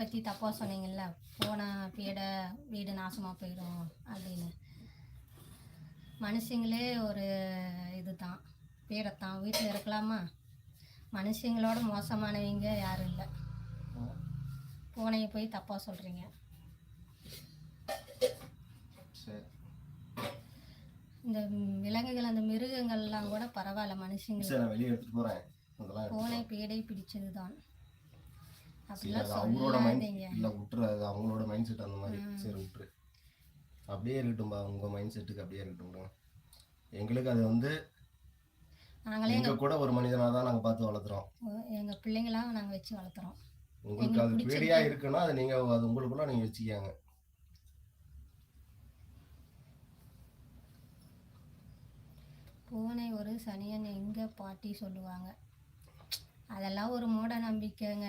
பற்றி தப்பாக சொன்னீங்கல்ல, போன பீட வீடு நாசமாக போயிடும் அப்படின்னு. மனுஷங்களே ஒரு இதுதான், பீடத்தான். வீட்டில் இருக்கலாமா? மனுஷங்களோட மோசமானவங்க யாரும் இல்லை. பூனையை போய் தப்பாக சொல்கிறீங்க. இந்த விலங்குகள், அந்த மிருகங்கள்லாம் கூட பரவாயில்ல, மனுஷங்க. வெளியே எடுத்துட்டு போறேன். பூனை பீடை பிடிச்சது தான் அப்படிலாம் சொல்லாதீங்க. இல்லை விட்டுரு, அது அவங்களோட மைண்ட் செட் அந்த மாதிரி. சரி விட்டுரு, அப்படியே இருக்கட்டும்பா, உங்கள் மைண்ட் செட்டுக்கு அப்படியே இருக்கட்டும். எங்களுக்கு அது வந்து நாங்களே எங்கள் கூட ஒரு மனிதனாக தான் நாங்கள் பார்த்து வளர்த்துறோம். எங்கள் பிள்ளைங்களாம் நாங்கள் வச்சு வளர்த்துறோம். உங்களுக்கு அது பேடியாக இருக்குன்னா அது நீங்கள் அது உங்களுக்குள்ள நீங்கள் வச்சுக்காங்க. பூனை ஒரு சனியன் எங்கள் பாட்டி சொல்லுவாங்க. அதெல்லாம் ஒரு மூட நம்பிக்கைங்க.